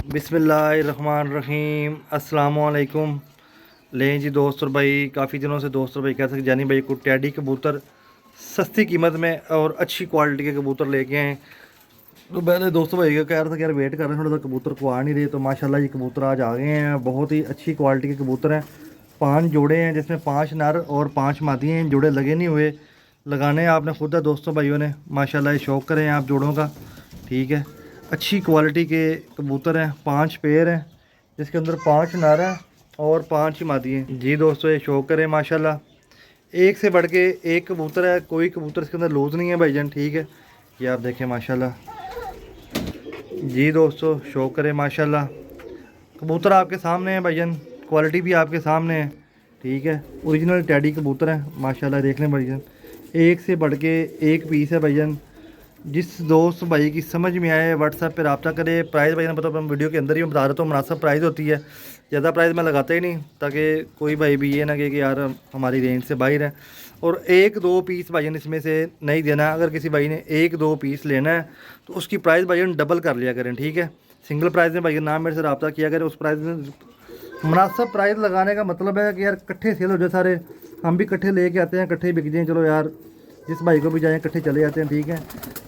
बिस्मिल्लाहिर्रहमानिर्रहीम अस्सलामुअलैकुम। लें जी दोस्त और भाई, काफ़ी दिनों से दोस्त और भाई कह सकते जानी भाई को टैडी कबूतर सस्ती कीमत में और अच्छी क्वालिटी के कबूतर लेके आए। तो मैंने दोस्तों भाई को कह रहा था कि यार वेट कर रहे हैं थोड़ा सा, कबूतर को आ नहीं रहे। तो माशाल्लाह ये कबूतर आज आ गए हैं। बहुत ही अच्छी क्वालिटी के कबूतर हैं। 5 जोड़े हैं जिसमें 5 नर और 5 मादी हैं। जोड़े लगे नहीं हुए, लगाने आपने खुद है दोस्तों भाइयों ने। माशाल्लाह ये शौक़ करें आप जोड़ों का, ठीक है। अच्छी क्वालिटी के कबूतर हैं। 5 पेयर हैं जिसके अंदर 5 नर हैं और 5 मादी हैं। जी दोस्तों ये शौक़ करें माशाल्लाह। एक से बढ़ के एक कबूतर है, कोई कबूतर इसके अंदर लूज़ नहीं है भाईजान, ठीक है। ये आप देखें माशाल्लाह। जी दोस्तों शौक़ करें माशाल्लाह। कबूतर आपके सामने है भाईजान, क्वालिटी भी आपके सामने है, ठीक है। ओरिजिनल टैडी कबूतर हैं माशाल्लाह। देख लें भाईजान, एक से बढ़ के एक पीस है भाईजान। जिस दोस्त भाई की समझ में आए व्हाट्सएप पे रब्ता करे। प्राइस भाई ने मतलब हम वीडियो के अंदर ही बता देता हूँ, मुनासिब प्राइस होती है, ज़्यादा प्राइस मैं लगाता ही नहीं, ताकि कोई भाई भी ये ना कहे कि यार हमारी रेंज से बाहर है। और 1-2 पीस भाईजान इसमें से नहीं देना। अगर किसी भाई ने 1-2 पीस लेना है तो उसकी प्राइस भाईजान डबल कर लिया करें, ठीक है। सिंगल प्राइस में भाईजान नाम मेरे से रब्ता किया करें। उस प्राइस में मुनासिब प्राइस लगाने का मतलब है कि यार इकट्ठे सेल हो जाए सारे, हम भी इकट्ठे लेके आते हैं, इकट्ठे बिक जाएँ। चलो यार जिस भाई को भी जाएँ इकट्ठे चले जाते हैं, ठीक है।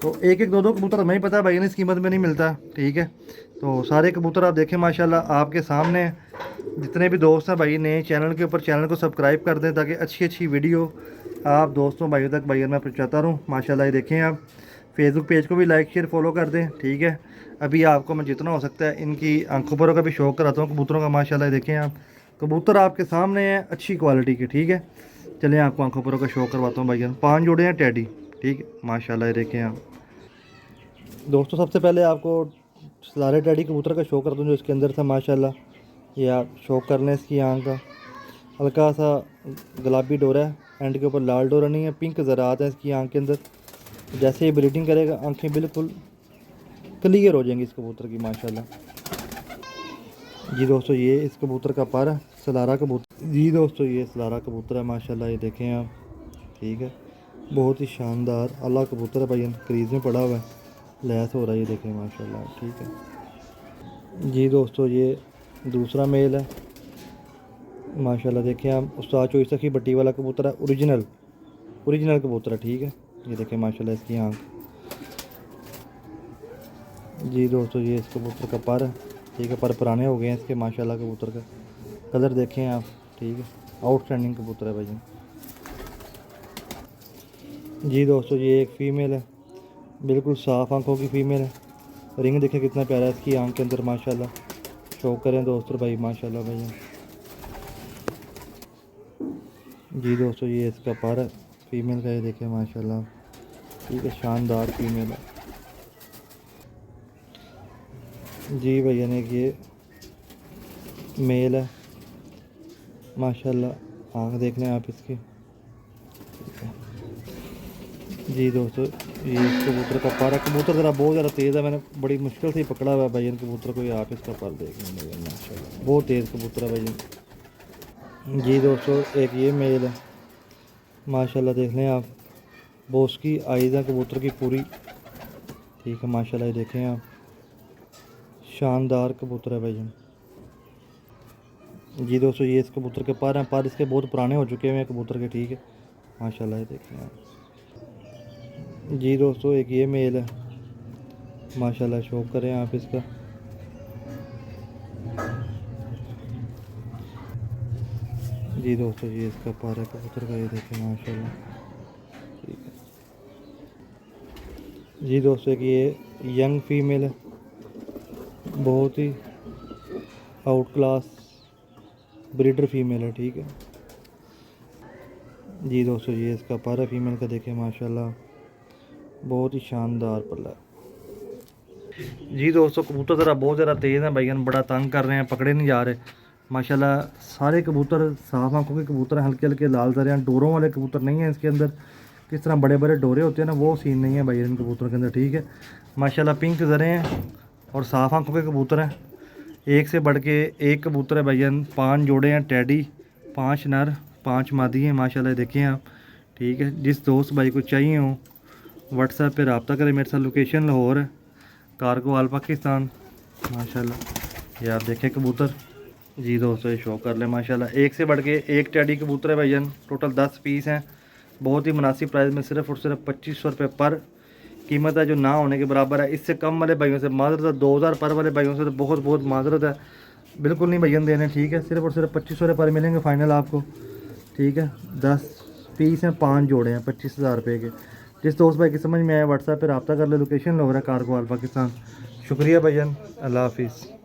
तो 1-1 2-2 कबूतर हमें ही पता है भाई ने इस कीमत में नहीं मिलता, ठीक है। तो सारे कबूतर आप देखें माशाल्लाह आपके सामने। जितने भी दोस्त हैं भाई नए चैनल के ऊपर, चैनल को सब्सक्राइब कर दें ताकि अच्छी अच्छी वीडियो आप दोस्तों भाइयों तक भाई मैं पहुँचाता रहूँ माशाल्लाह। ये देखें आप फेसबुक पेज को भी लाइक शेयर फॉलो कर दें, ठीक है। अभी आपको मैं जितना हो सकता है इनकी आंखों पर का भी शौक़ कराता हूँ कबूतरों का माशाल्लाह। देखें आप कबूतर आपके सामने हैं अच्छी क्वालिटी के, ठीक है। चलें आपको आंखों पर का शौक़ करवाता हूँ भाईजान। 5 जोड़े हैं टैडी, ठीक है माशाल्लाह। ये देखें आप दोस्तों, सबसे पहले आपको सारे टैडी कबूतर का शौक़ करता हूँ जो इसके अंदर था माशाल्लाह। ये आप शौक़ कर लें इसकी आँख का। हल्का सा गुलाबी डोरा है, एंड के ऊपर लाल डोरा नहीं है, पिंक ज़रात है इसकी आँख के अंदर। जैसे ही ब्रीडिंग करेगा आंखें बिल्कुल क्लियर हो जाएंगी इस कबूतर की माशाल्लाह। जी दोस्तों ये इस कबूतर का पर है, सलारा कबूतर। जी दोस्तों ये सलारा कबूतर है माशाल्लाह। ये देखें आप, ठीक है। बहुत ही शानदार अल्लाह कबूतर है भाई, क्रीज में पड़ा हुआ है, लैस हो रहा है, ये देखें माशाल्लाह, ठीक है। जी दोस्तों ये दूसरा मेल है माशाल्लाह। देखें आप उस्ताद चोइस की बट्टी वाला कबूतर है, ओरिजिनल कबूतर है, ठीक है। ये देखें माशाल्लाह इसकी आँख। जी दोस्तों ये इस कबूतर का पर है, ठीक है। पर पुराने हो गए हैं इसके माशाल्लाह। कबूतर का कलर देखें आप, ठीक है। आउटस्टैंडिंग कबूतर है भाई। जी दोस्तों ये एक फ़ीमेल है, बिल्कुल साफ़ आंखों की फ़ीमेल है। रिंग देखें कितना प्यारा है इसकी आंख के अंदर माशाल्लाह। शौक़ करें दोस्तों भाई माशाल्लाह भाई। जी दोस्तों ये इसका पर है फ़ीमेल का, ये देखें माशाल्लाह, ठीक है। शानदार फ़ीमेल है जी भैया ने। ये मेल है माशाल्लाह। आँख देख लें आप इसकी, जी दोस्तों ये इस कबूतर का पर है। कबूतर ज़रा बहुत ज़्यादा तेज़ है, मैंने बड़ी मुश्किल से ही पकड़ा हुआ है भाई इन कबूतर को। ये आप इसका पर देख लेंगे माशाल्लाह, बहुत तेज़ कबूतर है भाई। जी दोस्तों एक ये मेल है माशाल्लाह। देख लें आप, बोस की आइज़ है कबूतर की पूरी, ठीक है माशाल्लाह। ये देखें आप शानदार कबूतर है भाई। जी दोस्तों ये इस कबूतर के पर हैं, पर इसके बहुत पुराने हो चुके हैं कबूतर के, ठीक है माशाल्लाह। ये देखें आप। जी दोस्तों एक ये मेल है माशाल्लाह। शौक़ करें आप इसका। जी दोस्तों ये इसका पर है कबूतर का, ये देखें माशाल्लाह, ठीक है। जी दोस्तों एक ये यंग फीमेल है, बहुत ही आउट क्लास ब्रीडर फीमेल है, ठीक है। जी दोस्तों ये इसका पर है फीमेल का, देखें माशाल्लाह, बहुत ही शानदार पल्ला है। जी दोस्तों कबूतर ज़रा बहुत ज़्यादा तेज़ हैं भाईजान, बड़ा तंग कर रहे हैं, पकड़े नहीं जा रहे माशाल्लाह। सारे कबूतर साफ आंखों के कबूतर हैं, हल्के हल्के लाल ज़रे हैं, डोरों वाले कबूतर नहीं हैं इसके अंदर। किस तरह बड़े बड़े डोरे होते हैं ना, वो सीन नहीं है भाई इन कबूतरों के अंदर, ठीक है माशाल्लाह। पिंक ज़रे हैं और साफ आंखों के कबूतर हैं। एक से बढ़ के एक कबूतर है भाईजान। 5 जोड़े हैं टैडी, 5 नर 5 मादी हैं माशाल्लाह। देखें आप, ठीक है। जिस दोस्त भाई को चाहिए हो व्हाट्सएप पे रब्ता करें मेरे साथ। लोकेशन लाहौर है, कारगोवाल पाकिस्तान, माशाल्लाह। ये आप देखें कबूतर जी दोस्तों, ये शो कर ले माशाल्लाह। एक से बढ़ के एक टेडी कबूतर है भाईजान, टोटल 10 पीस हैं। बहुत ही मुनासिब प्राइस में, सिर्फ और सिर्फ 2500 रुपये पर कीमत है, जो ना होने के बराबर है। इससे कम वाले भाइयों से माजरत है, 2000 पर वाले भाइयों से तो बहुत बहुत माजरत है, बिल्कुल नहीं भैया देने। ठीक है, सिर्फ और सिर्फ 2500 रुपये पर मिलेंगे फाइनल आपको। ठीक है, 10 पीस हैं, 5 जोड़े हैं, 25,000 रुपये के। जिस दोस्त भाई की समझ में आया व्हाट्सएप पर रब्ता कर ले। लोकेशन लोग रहा कारको पाकिस्तान। शुक्रिया भाईजान, अल्लाह हाफिज़।